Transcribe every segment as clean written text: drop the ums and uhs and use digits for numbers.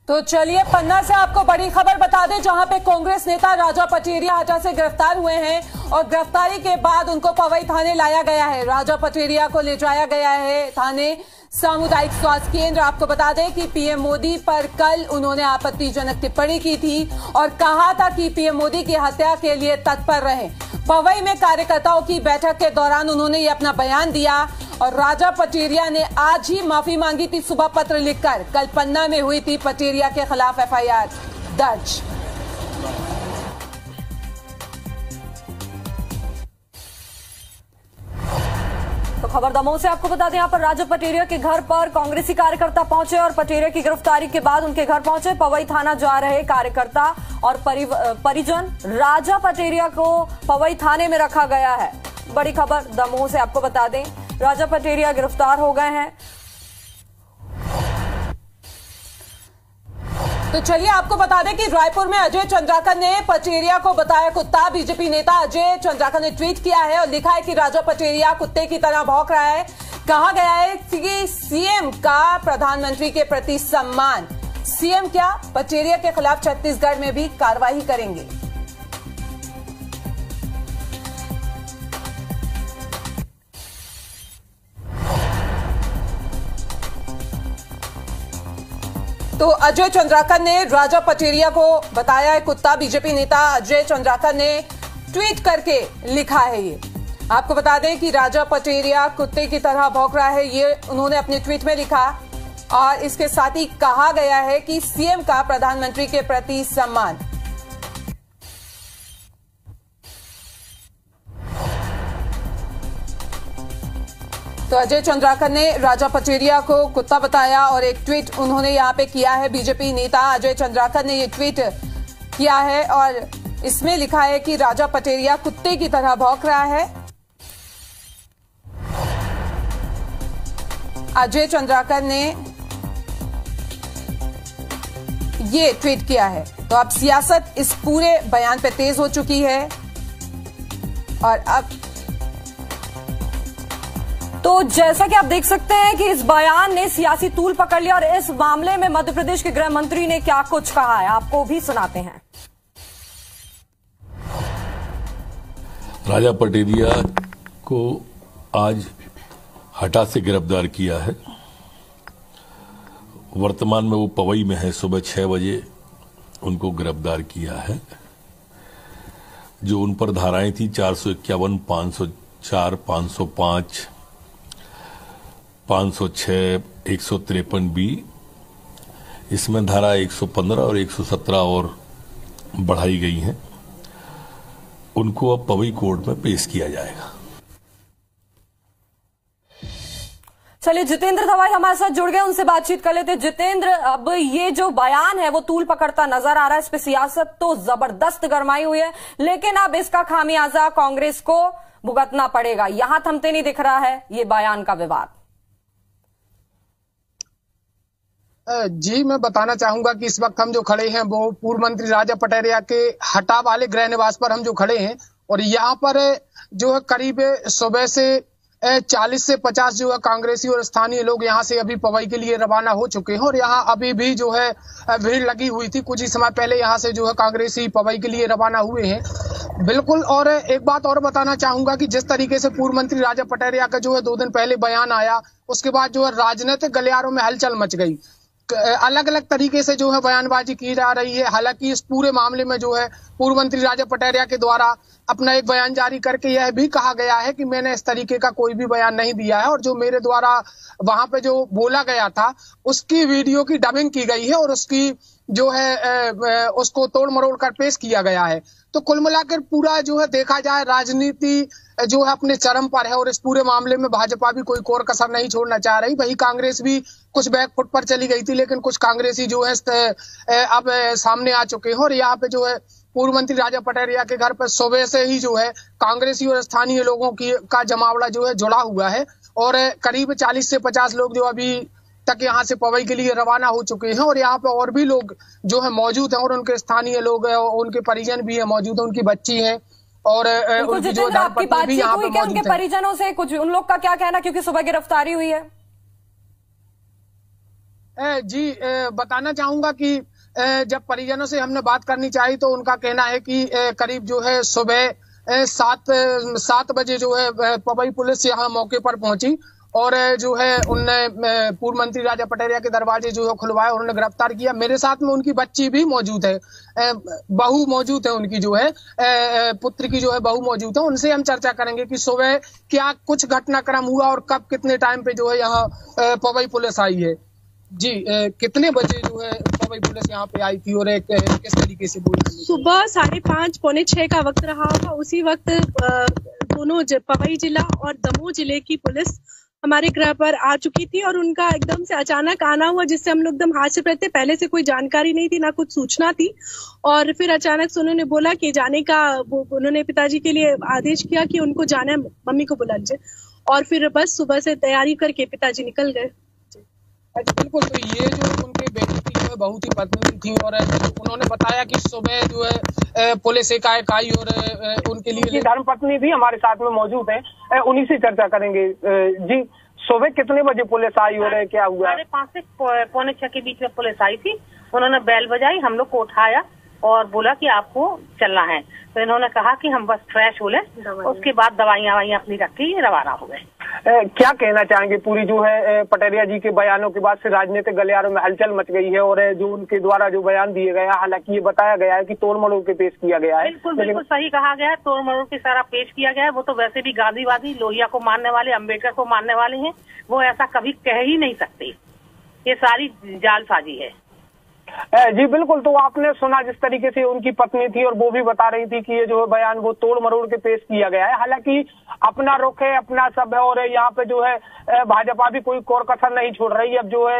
तो चलिए पन्ना से आपको बड़ी खबर बता दें, जहां पे कांग्रेस नेता राजा पटेरिया हटा से गिरफ्तार हुए हैं और गिरफ्तारी के बाद उनको पवई थाने लाया गया है। राजा पटेरिया को ले जाया गया है थाने सामुदायिक स्वास्थ्य केंद्र। आपको बता दें कि पीएम मोदी पर कल उन्होंने आपत्तिजनक टिप्पणी की थी और कहा था कि पीएम मोदी की हत्या के लिए तत्पर रहे। पवई में कार्यकर्ताओं की बैठक के दौरान उन्होंने ये अपना बयान दिया और राजा पटेरिया ने आज ही माफी मांगी थी सुबह पत्र लिखकर। कल पन्ना में हुई थी पटेरिया के खिलाफ एफआईआर दर्ज। तो खबर दमोह से आपको बता दें, यहाँ पर राजा पटेरिया के घर पर कांग्रेसी कार्यकर्ता पहुंचे और पटेरिया की गिरफ्तारी के बाद उनके घर पहुंचे पवई थाना जा रहे कार्यकर्ता और परिजन। राजा पटेरिया को पवई थाने में रखा गया है। बड़ी खबर दमोह से आपको बता दें, राजा पटेरिया गिरफ्तार हो गए हैं। तो चलिए आपको बता दें कि रायपुर में अजय चंद्राकर ने पटेरिया को बताया कुत्ता। बीजेपी नेता अजय चंद्राकर ने ट्वीट किया है और लिखा है कि राजा पटेरिया कुत्ते की तरह भौंक रहा है। कहा गया है कि सीएम का प्रधानमंत्री के प्रति सम्मान। सीएम क्या, पटेरिया के खिलाफ छत्तीसगढ़ में भी कार्रवाई करेंगे। तो अजय चंद्राकर ने राजा पटेरिया को बताया है कुत्ता। बीजेपी नेता अजय चंद्राकर ने ट्वीट करके लिखा है ये। आपको बता दें कि राजा पटेरिया कुत्ते की तरह भौंक रहा है, ये उन्होंने अपने ट्वीट में लिखा और इसके साथ ही कहा गया है कि सीएम का प्रधानमंत्री के प्रति सम्मान। तो अजय चंद्राकर ने राजा पटेरिया को कुत्ता बताया और एक ट्वीट उन्होंने यहां पे किया है। बीजेपी नेता अजय चंद्राकर ने ये ट्वीट किया है और इसमें लिखा है कि राजा पटेरिया कुत्ते की तरह भौंक रहा है। अजय चंद्राकर ने ये ट्वीट किया है। तो अब सियासत इस पूरे बयान पे तेज हो चुकी है और अब तो जैसा कि आप देख सकते हैं कि इस बयान ने सियासी तूल पकड़ लिया और इस मामले में मध्य प्रदेश के गृह मंत्री ने क्या कुछ कहा है आपको भी सुनाते हैं। राजा पटेरिया को आज हटा से गिरफ्तार किया है। वर्तमान में वो पवई में है। सुबह 6 बजे उनको गिरफ्तार किया है। जो उन पर धाराएं थी 451, 504, 505, 506, 153B, इसमें धारा 115 और 117 और बढ़ाई गई हैं। उनको अब पवई कोर्ट में पेश किया जाएगा। चलिए जितेंद्र दवाई हमारे साथ जुड़ गए, उनसे बातचीत कर लेते। जितेंद्र, अब ये जो बयान है वो तूल पकड़ता नजर आ रहा है। इस पे सियासत तो जबरदस्त गरमाई हुई है, लेकिन अब इसका खामियाजा कांग्रेस को भुगतना पड़ेगा। यहां थमते नहीं दिख रहा है ये बयान का विवाद। जी, मैं बताना चाहूंगा कि इस वक्त हम जो खड़े हैं वो पूर्व मंत्री राजा पटेरिया के हटा वाले गृह निवास पर हम जो खड़े हैं और यहाँ पर जो है करीब सुबह से 40 से 50 जो है कांग्रेसी और स्थानीय लोग यहाँ से अभी पवई के लिए रवाना हो चुके हैं और यहाँ अभी भी जो है भीड़ लगी हुई थी। कुछ ही समय पहले यहाँ से जो है कांग्रेसी पवई के लिए रवाना हुए हैं। बिल्कुल। और एक बात और बताना चाहूंगा कि जिस तरीके से पूर्व मंत्री राजा पटेरिया का जो है 2 दिन पहले बयान आया, उसके बाद जो है राजनीतिक गलियारों में हलचल मच गई। अलग अलग तरीके से जो है बयानबाजी की जा रही है। हालांकि इस पूरे मामले में जो है पूर्व मंत्री राजा पटेरिया के द्वारा अपना एक बयान जारी करके यह भी कहा गया है कि मैंने इस तरीके का कोई भी बयान नहीं दिया है और जो मेरे द्वारा वहां पे जो बोला गया था उसकी वीडियो की डबिंग की गई है और उसकी जो है उसको तोड़ मरोड़ कर पेश किया गया है। तो कुल मिलाकर पूरा जो है देखा जाए राजनीति जो है अपने चरम पर है और इस पूरे मामले में भाजपा भी कोई कोर कसर नहीं छोड़ना चाह रही। वही कांग्रेस भी कुछ बैकफुट पर चली गई थी, लेकिन कुछ कांग्रेसी जो है अब सामने आ चुके हैं और यहाँ पे जो है पूर्व मंत्री राजा पटेरिया के घर पर सुबह से ही जो है कांग्रेसी और स्थानीय लोगों की का जमावड़ा जो है जुड़ा हुआ है और करीब 40 से 50 लोग जो अभी तक यहाँ से पवई के लिए रवाना हो चुके हैं और यहाँ पे और भी लोग जो है मौजूद हैं और उनके स्थानीय लोग हैं, उनके परिजन भी है मौजूद है, उनकी बच्ची है और उनकी जो धर्मपत्नी भी यहाँ पे मौजूद है। उनके परिजनों से कुछ उन लोग का क्या कहना, क्योंकि सुबह गिरफ्तारी हुई है? जी बताना चाहूंगा कि जब परिजनों से हमने बात करनी चाहिए तो उनका कहना है कि करीब जो है सुबह 7 बजे जो है पवई पुलिस यहाँ मौके पर पहुंची और जो है उनने पूर्व मंत्री राजा पटेरिया के दरवाजे जो है खुलवाए और उन्हें गिरफ्तार किया। मेरे साथ में उनकी बच्ची भी मौजूद है, बहू मौजूद है, उनकी जो है पुत्र की जो है बहू मौजूद है। उनसे हम चर्चा करेंगे कि सुबह क्या कुछ घटनाक्रम हुआ और कब कितने टाइम पे जो है यहाँ पवई पुलिस आई है। जी कितने बजे जो है पवई पुलिस यहाँ पे आई थी और किस तरीके से बोली? सुबह 5:30 पौने 6 का वक्त रहा होगा। उसी वक्त दोनों पवई जिला और दमोह जिले की पुलिस हमारे गृह पर आ चुकी थी और उनका एकदम से अचानक आना हुआ, जिससे हम लोग एकदम हाथ से रहते। पहले से कोई जानकारी नहीं थी, ना कुछ सूचना थी, और फिर अचानक से उन्होंने बोला कि जाने का, उन्होंने पिताजी के लिए आदेश किया कि उनको जाना है, मम्मी को बुला लीजिए, और फिर बस सुबह से तैयारी करके पिताजी निकल गए। बिल्कुल, तो ये जो उनके बेटी थी जो है बहुत ही पत्नी थी और उन्होंने बताया कि सुबह जो है पुलिस एकाएक आई और उनके लिए धर्मपत्नी भी हमारे साथ में मौजूद है, उन्हीं से चर्चा करेंगे। जी सुबह कितने बजे पुलिस आई और क्या हुआ? 5:30 से पौने 6 के बीच में पुलिस आई थी। उन्होंने बेल बजाई, हम लोग को उठाया और बोला कि आपको चलना है। तो इन्होंने कहा कि हम बस फ्रेश हो लें, उसके बाद दवाइयाँ अपनी रख के रवाना हो गए। क्या कहना चाहेंगे? पूरी जो है पटेरिया जी के बयानों के बाद से राजनीतिक गलियारों में हलचल मच गई है और जो उनके द्वारा जो बयान दिए गए हैं, हालांकि ये बताया गया है कि तोड़ मरोड़ के पेश किया गया है। बिल्कुल सही कहा गया है, तोड़ मरोड़ के सारा पेश किया गया है। वो तो वैसे भी गांधीवादी, लोहिया को मानने वाले, अम्बेडकर को मानने वाले हैं, वो ऐसा कभी कह ही नहीं सकते। ये सारी जालसाजी है। जी बिल्कुल, तो आपने सुना जिस तरीके से उनकी पत्नी थी और वो भी बता रही थी कि ये जो है बयान वो तोड़ मरोड़ के पेश किया गया है। हालांकि अपना रुख है, अपना सब है और यहाँ पे जो है भाजपा भी कोई कोर कसर नहीं छोड़ रही है। अब जो है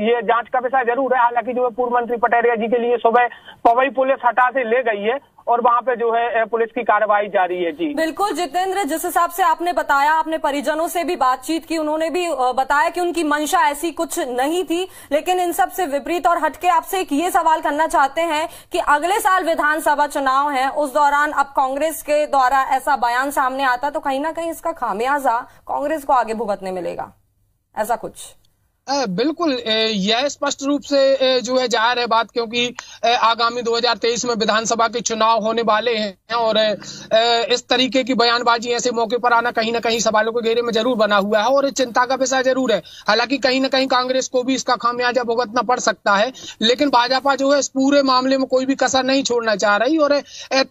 ये जांच का विषय जरूर है। हालांकि जो है पूर्व मंत्री पटेरिया जी के लिए सुबह पवई पुलिस हटा से ले गई है और वहां पे जो है पुलिस की कार्रवाई जारी है। जी बिल्कुल जितेंद्र, जिस हिसाब से आपने बताया, आपने परिजनों से भी बातचीत की, उन्होंने भी बताया कि उनकी मंशा ऐसी कुछ नहीं थी। लेकिन इन सब से विपरीत और हटके आपसे एक ये सवाल करना चाहते हैं कि अगले साल विधानसभा चुनाव है, उस दौरान अब कांग्रेस के द्वारा ऐसा बयान सामने आता तो कहीं ना कहीं इसका खामियाजा कांग्रेस को आगे भुगतने मिलेगा, ऐसा कुछ? बिल्कुल, यह स्पष्ट रूप से जो है जाहिर है बात, क्योंकि आगामी 2023 में विधानसभा के चुनाव होने वाले हैं और इस तरीके की बयानबाजी ऐसे मौके पर आना कहीं ना कहीं सवालों के घेरे में जरूर बना हुआ है और चिंता का विषय जरूर है। हालांकि कहीं ना कहीं कांग्रेस को भी इसका खामियाजा भुगतना पड़ सकता है, लेकिन भाजपा जो है इस पूरे मामले में कोई भी कसर नहीं छोड़ना चाह रही और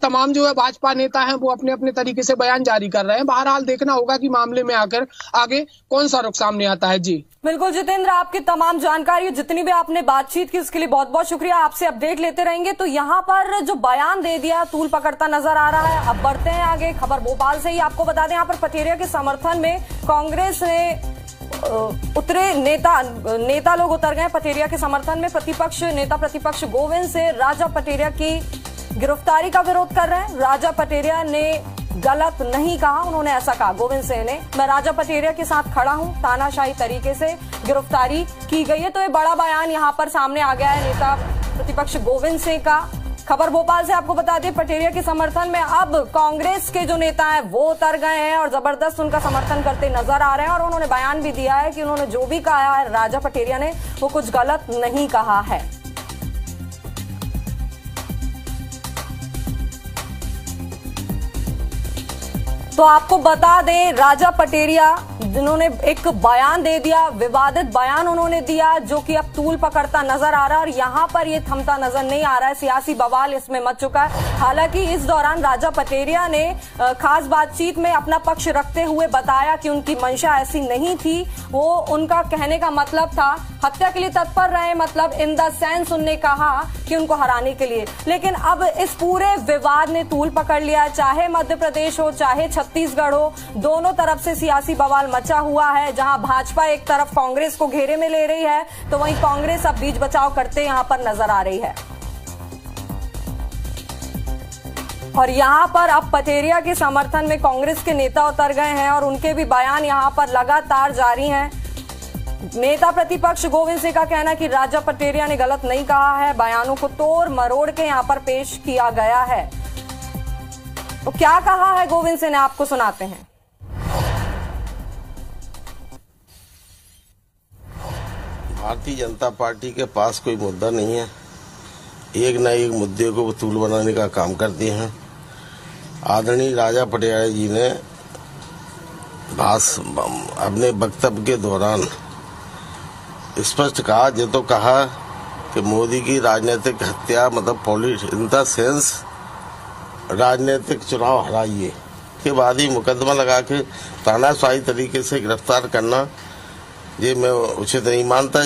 तमाम जो है भाजपा नेता हैं वो अपने अपने तरीके से बयान जारी कर रहे हैं। बहरहाल देखना होगा कि मामले में आकर आगे कौन सा रुख सामने आता है। जी बिल्कुल जितेंद्र, आपकी तमाम जानकारी, जितनी भी आपने बातचीत की उसके लिए बहुत बहुत शुक्रिया। आपसे अपडेट लेते रहेंगे। तो यहाँ पर जो बयान दे दिया तूल पकड़ता नजर आ रहा है। अब बढ़ते हैं आगे, खबर भोपाल से ही आपको बता दें, यहाँ पर पटेरिया के समर्थन में कांग्रेस ने उतरे नेता लोग उतर गए पटेरिया के समर्थन में। नेता प्रतिपक्ष गोविंद से राजा पटेरिया की गिरफ्तारी का विरोध कर रहे हैं। राजा पटेरिया ने गलत नहीं कहा, उन्होंने ऐसा कहा गोविंद सिंह ने, मैं राजा पटेरिया के साथ खड़ा हूं, तानाशाही तरीके से गिरफ्तारी की गई है। तो ये बड़ा बयान यहां पर सामने आ गया है नेता प्रतिपक्ष गोविंद सिंह का। खबर भोपाल से आपको बता दें, पटेरिया के समर्थन में अब कांग्रेस के जो नेता हैं वो उतर गए हैं और जबरदस्त उनका समर्थन करते नजर आ रहे हैं और उन्होंने बयान भी दिया है कि उन्होंने जो भी कहा है राजा पटेरिया ने वो कुछ गलत नहीं कहा है। तो आपको बता दें, राजा पटेरिया जिन्होंने एक बयान दे दिया, विवादित बयान उन्होंने दिया जो कि अब तूल पकड़ता नजर आ रहा है और यहां पर ये थमता नजर नहीं आ रहा है। सियासी बवाल इसमें मच चुका है। हालांकि इस दौरान राजा पटेरिया ने खास बातचीत में अपना पक्ष रखते हुए बताया कि उनकी मंशा ऐसी नहीं थी। वो उनका कहने का मतलब था हत्या के लिए तत्पर रहे, मतलब इन द सेंस उन्होंने कहा कि उनको हराने के लिए। लेकिन अब इस पूरे विवाद ने तूल पकड़ लिया, चाहे मध्य प्रदेश हो चाहे छत्तीसगढ़ हो, दोनों तरफ से सियासी बवाल मचा हुआ है। जहां भाजपा एक तरफ कांग्रेस को घेरे में ले रही है तो वहीं कांग्रेस अब बीच बचाव करते यहां पर नजर आ रही है। और यहां पर अब पटेरिया के समर्थन में कांग्रेस के नेता उतर गए हैं और उनके भी बयान यहां पर लगातार जारी हैं। नेता प्रतिपक्ष गोविंद सिंह का कहना है कि राजा पटेरिया ने गलत नहीं कहा है, बयानों को तोड़ मरोड़ के यहां पर पेश किया गया है। तो क्या कहा है गोविंद सिंह ने, आपको सुनाते हैं। भारतीय जनता पार्टी के पास कोई मुद्दा नहीं है। एक न एक मुद्दे को वसूल बनाने का काम करते हैं। आदरणीय राजा पटियाला जी ने अपने वक्तव्य के दौरान स्पष्ट कहा, जो तो कहा कि मोदी की राजनीतिक हत्या मतलब इन द सेंस राजनीतिक चुनाव हराइए के बाद ही मुकदमा लगा के तानाशाही तरीके से गिरफ्तार करना ये मैं उचित नहीं मानता।